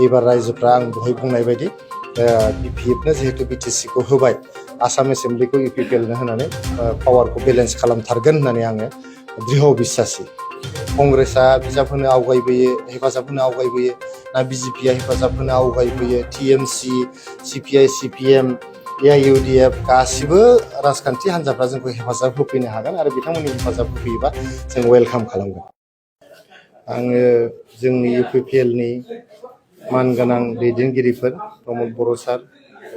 एबार रायजोफ्रा आं दहाय बुंनाय बायदि बिपिएफनो जिहेतु बिटिसिखौ होबाय आसाम एसेम्ब्लिखौ इउपिपिएलनो होनानै पावारखौ बेलेन्स खालामथारगोन होननानै आङो दृढ़ बिश्वासि कंग्रेसआ हेफाजाब होनो आवगायबोयो ना बिजेपिआ हेफाजाब होनो आवगायबोयो टिएमसि सिपिआइ सिपिएम एआइइउडिएफ गासिबो राजखान्थि हान्जाफ्रा जोंखौ हेफाजाब होफैनो हागोन आरो बिथांमोननि हेफाजाब होफैयोबा जों वेलकाम खालामगोन। आङो जोंनि इउपिपिएलनि मानगोनां दैदेनगिरिफोर प्रमद बर' सार,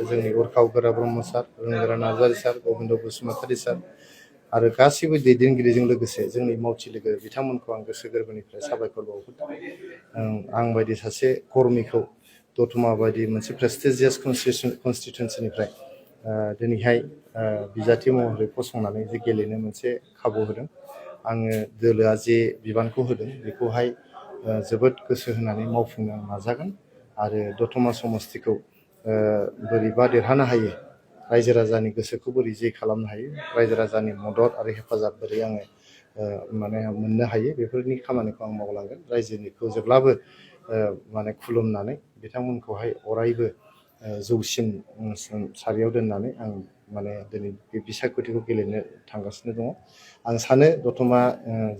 जोंनि उरखाव गोरा ब्रह्म सार, रोंगोरा नार्जारि सार, गबिन्द बसुमतारी सार आरो गासैबो दैदेनगिरिजों लोगोसे जोंनि मावथि लोगो बिथांमोनखौ आं गोसो गोरबोनिफ्राय साबायखर बावहरदों। आं बायदि सासे कर्मिखौ दतमा बायदि मोनसे प्रेस्टिजियास कनस्टिटुवेन्सिनिफ्राय दिनैहाय बिजाथि महरै फसंनानै जे गेलेनो मोनसे खाबु होदों। आङो दोलोआ जे बिबानखौ होदों बेखौहाय जोबोद गोसो होनानै मावफुंनो आं नाजागोन आरो दतमा समस्तिखौ बोरैबा देरहानो हायो, रायजो राजानि गोसोखौ बोरै जै खालामनो हायो, रायजो राजानि मदद आरो हेफाजाब बोरै आङो मोननो हायो बेफोरनि खामानिखौ आं मावलांगोन। रायजोनिखौ जेब्लाबो खुलुमनानै बिथांमोनखौहाय अरायबो जौसिन सारियाव दोननानै आं दिनै बे बिसायख'थिखौ गेलेनो थांगासिनो दङ। आं सानो दतमा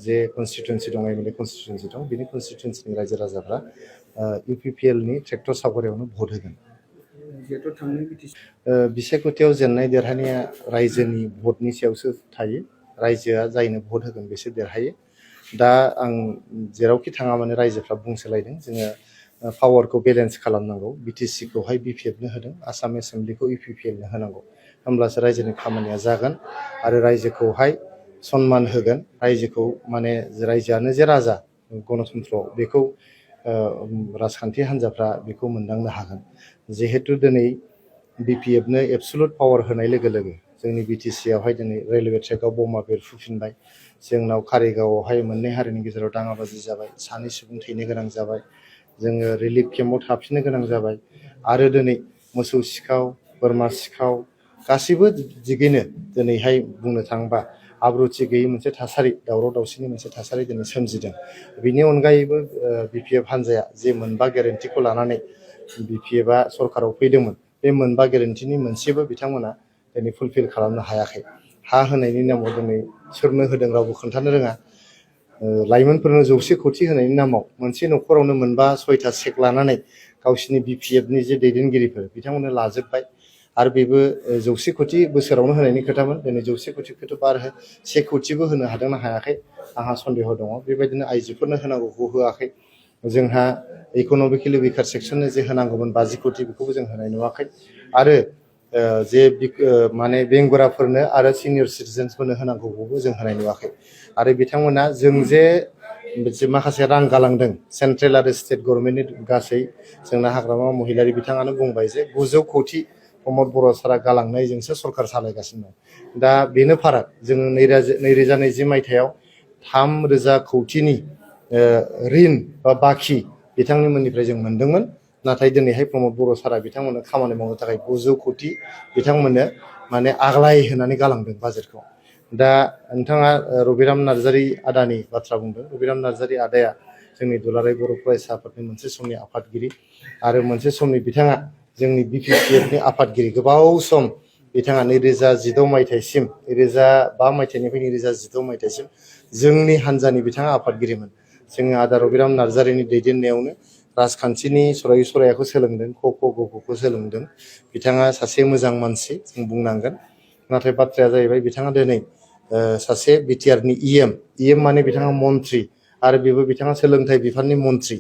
जे कनस्टिटुवेन्सि दं एमएलए कनस्टिटुवेन्सि दं बेनि कनस्टिटुवेन्सिनि रायजो राजाफ्रा इउपिपिएलनि ट्रेक्टर सावगारियावनो भट होगोन। बिसायख'थियाव जेननाय देरहानाया रायजोनि भटनि सायावसो थायो। रायजोआ जायनो भट होगोन बेसो देरहायो। दा आं जेरावखि थाङा माने रायजोफ्रा बुंसोलायदों जोङो पावारखौ बेलेन्स खालामनांगौ, बिटिसिखौहाय बिपिएफनो होदों, आसाम एसेम्ब्लिखौ इउपिपिएलनो होनांगौ, होमब्लासो रायजोनि खामानिया जागोन आरो रायजोखौहाय सनमान होगोन। रायजोखौ रायजोआनो जे राजा गणतन्त्र बेखौ राजखान्थि हान्जाफ्रा बेखौ मोनदांनो हागोन। जिहेतु दिनै बिपिएफनो एबसुलुट पावार होनाय लोगो लोगो जोंनि बिटिसिआवहाय दिनै रेलवे ट्रेकआव बमा बेरफुफिनबाय, जोंनाव कारिगावआवहाय मोननै हारिनि गेजेराव दाङाबाजि जाबाय, 2 सुबुं थैनो गोनां जाबाय, जोङो रिलिफ केम्पआव थाफिननो गोनां जाबाय आरो दिनै मोसौ सिखाव, बोरमा सिखाव गासैबो दिगैनो दिनैहाय बुंनो थाङोबा आब्रुथि गैयै मोनसे थासारि, दावराव दावसिनि मोनसे थासारि दिनै सोमजिदों। बिनि अनगायैबो बिपिएफ हान्जाया जे 4 गेरेन्टिखौ लानानै बिपिएफआ सरकाराव फैदोंमोन, बे 4 गेरेन्टिनि मोनसेबो बिथांमोना दिनै फुलफिल खालामनो हायाखै। हा होनायनि नामाव दिनै सोरनो होदों रावबो खोन्थानो रोङा। लाइमोनफोरनो 100 कोटि होनायनि नामाव मोनसे न'खरावनो 4-6टा चेक लानानै गावसिनि बिपिएफनि जे दैदेनगिरिफोर बिथांमोननो लाजोबबाय आरो बेबो 100 कोटि बोसोरावनो होनायनि खोथामोन। दिनै 100 कोटिखौथ' 1 कोटिबो होनो हादोंना हायाखै आंहा सन्देह दङ। बेबायदिनो आइजोफोरनो होनांगौखौ होआखै। जोंहा इक'नमिकेलि विकार सेक्सननो जे होनांगौमोन 50 कोटि बेखौबो जों होनाय नुवाखै आरो जे बेंगुराफोरनो आरो सिनियर सिटिजेन्सफोरनो होनांगौखौबो जों होनाय नुवाखै। आरो बिथांमोना जों जे माखासे रां गालांदों सेन्ट्रेल आरो स्टेट गभर्नमेन्टनि गासै, जोंना हाग्रामा महिलारि बिथाङानो बुंबाय जे 900 कोटि प्रमद बर' सारा गालांनायजोंसो सरकार सालायगासिनो दं। दा बेनो फाराग। जोङो 2020 मायथाइयाव 3,000 कोटिनि ऋण बा बाखि बिथांमोननिफ्राय जों मोनदोंमोन। नाथाय दिनैहाय प्रमद बर' सारा बिथांमोननो खामानि मावनो थाखाय 900 कोटि बिथांमोननो आग्लाय होनानै गालांदों बाजेटखौ। दा नोंथाङा रबिराम नार्जारि आदानि बाथ्रा बुंदों। रबिराम नार्जारि आदाया जोंनि दुलाराय बर' फरायसा आफादनि मोनसे समनि आफादगिरि आरो मोनसे समनि बिथाङा जोंनि बिपिपिएफनि आफादगिरि। गोबाव सम बिथाङा 2016 मायथाइसिम 2005 मायथाइनिफ्राय 2016 मायथाइसिम जोंनि हान्जानि बिथाङा आफादगिरिमोन। जोङो आदा रबिराम नार्जारिनि दैदेननायावनो राजखान्थिनि सरायखौ सोलोंदों, ख ख ग घखौ सोलोंदों। बिथाङा सासे मोजां मानसि जों बुंनांगोन। नाथाय बाथ्राया जाहैबाय बिथाङा दिनै सासे बिटिआरनि इएम माने बिथाङा मन्त्रि आरो बेबो बिथाङा सोलोंथाइ बिफाननि मन्त्रि।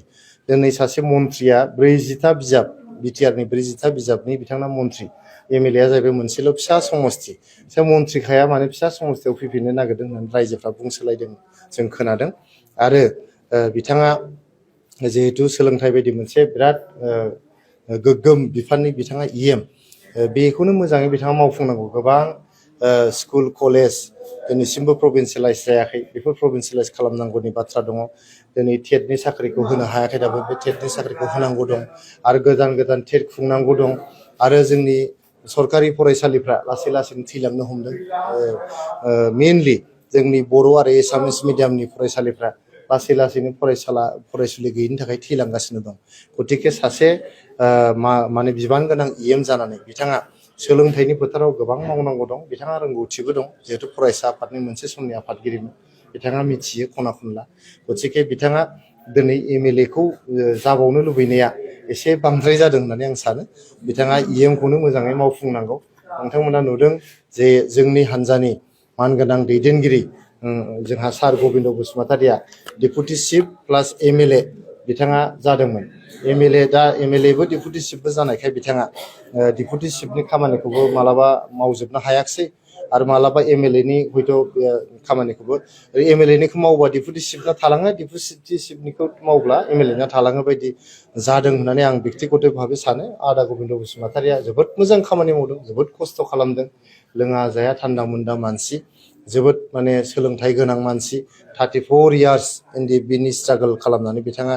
दिनै सासे मन्त्रिया 40टा बिजाब, बिटिआरनि 40टा बिजाबनि बिथाङा मन्त्रि। एमएलएआ जाहैबाय मोनसेल' फिसा समस्ति। सोर मन्त्रिखाया माने फिसा समस्तियाव फैफिननो नागिरदों होननानै रायजोफ्रा बुंसोलायदों, जों खोनादों। आरो बिथाङा जिहेतु सोलोंथाइ बायदि मोनसे बिराद गोग्गोम बिफाननि बिथाङा इएम, बेखौनो मोजाङै बिथाङा मावफुंनांगौ। गोबां स्कुल कलेज दिनैसिमबो प्रभिन्सियेलाइज जायाखै, बेफोर प्रभिन्सियेलाइज खालामनांगौनि बाथ्रा दङ। दिनै टेटनि साख्रिखौ होनो हायाखै, दाबो बे टेटनि साख्रिखौ होनांगौ दं आरो गोदान टेट खुंनांगौ दं। आरो जोंनि सरकारि फरायसालिफ्रा लासै लासैनो थैलांनो हमदों। मेइनलि जोंनि बर' आरो एसामिस मिडियामनि फरायसालिफ्रा लासै लासैनो फरायसुलि गैयिनि थाखाय थैलांगासिनो दं। गतिके सासे माने बिबान गोनां EM जानानै बिथाङा सोलोंथाइनि फोथाराव गोबां मावनांगौ दं। बिथाङा रोंगौथिबो दं, जिहेतु फरायसा आफादनि मोनसे समनि आफादगिरिमोन। बिथाङा मिथियो खना खनला। गतिके बिथाङा दिनै MLA खौ जाबावनो लुबैनाया एसे बांद्राय जादों होननानै आं सानो। बिथाङा EM खौनो मोजाङै मावफुंनांगौ। नोंथांमोना नुदों जे जोंनि हान्जानि मानगोनां दैदेनगिरि जोंहा सार गबिन्द बसुमतारिया डेपुटि चिफ प्लास MLA बिथाङा जादोंमोन। दा MLAबो डेपुटि चिफबो जानायखाय बिथाङा डेपुटि चिफनि खामानिखौबो मालाबा मावजोबनो हायाखिसै आरो मालाबा MLAनि हयथ' खामानिखौबो MLAनिखौ मावबा डेपुटि चिफना थालाङो, डेपुटि चिफनिखौ मावब्ला MLAना थालाङो बायदि जादों होननानै आं बेक्तिगत भाबै सानो। आदा गबिन्द बसुमतारिया जोबोद मोजां खामानि मावदों, जोबोद खस्थ' खालामदों। लोङा जाया थान्दा मुन्दा मानसि, जोबोद माने सोलोंथाइ गोनां मानसि। 34 years बिनि स्ट्रागल खालामनानै बिथाङा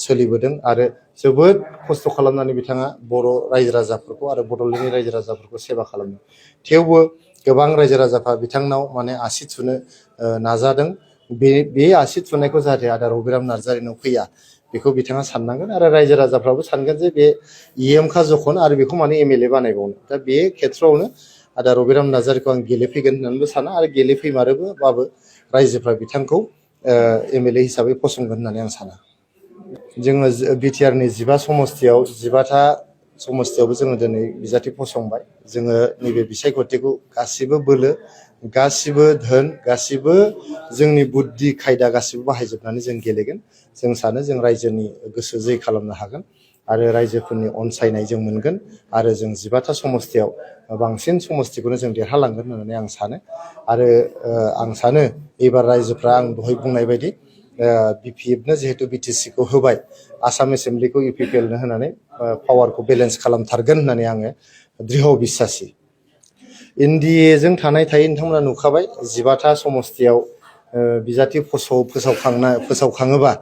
सोलिबोदों आरो जोबोद खस्थ' खालामनानै बिथाङा बर' रायजो राजाफोरखौ आरो बड'लेण्डनि रायजो राजाफोरखौ सेबा खालामदों। थेवबो गोबां रायजो राजाफ्रा बिथांनाव माने आसि थुनो नाजादों। बे आसि थुनायखौ जाहाथे आदा रबिराम नार्जारिनाव फैया बेखौ बिथाङा साननांगोन आरो रायजो राजाफ्राबो सानगोन जे बे EM खा जखन आरो बेखौ माने MLA बानायबावनो। दा बे खेथ्रआवनो आदा रबिराम नार्जारिखौ आं गेलेफैगोन होननानैबो साना आरो गेलेफैमारोबाबो रायजोफ्रा बिथांखौ MLA हिसाबै फसंगोन होननानै आं साना। जोङो बिटिआरनि 15 समस्तियाव 15था समस्तियावबो जोङो दिनै बिजाथि फसंबाय। जोङो नैबे बिसायख'थिखौ गासिबो बोलो, गासिबो धोन, गासिबो जोंनि बुद्धि खायदा गासिबो बाहायजोबनानै जों गेलेगोन। जों सानो जों रायजोनि गोसो जै खालामनो हागोन आरो रायजोफोरनि अनसायनाय जों मोनगोन आरो जों 15था समस्तियाव बांसिन समस्तिखौनो जों देरहालांगोन होननानै आं सानो। आरो आं सानो एबार रायजोफ्रा आं दहाय बुंनाय बायदि BPFनो जिहेतु BTCखौ होबाय, आसाम एसेम्ब्लिखौ UPPLनो होनानै पावारखौ बेलेन्स खालामथारगोन होननानै आङो दृढ़ बिश्वासि। NDAजों थानाय थायो नोंथांमोना नुखाबाय 15था समस्तियाव बिजाथि फोसावखाङोबा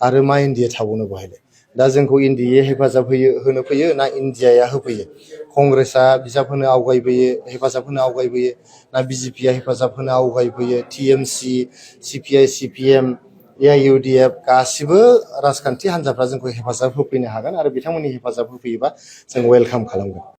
आरो मा NDA थाबावनो बहायलाय। दा जोंखौ NDA हेफाजाब होनो फैयो ना इन्डियाया होफैयो? कंग्रेसआ हेफाजाब होनो आवगायबोयो ना BJPआ हेफाजाब होनो आवगायबोयो? TMC, CPI, CPM, AIUDF गासिबो राजखान्थि हान्जाफ्रा जोंखौ हेफाजाब होफैनो हागोन आरो बिथांमोननि हेफाजाब होफैयोबा जों वेलकाम खालामगोन।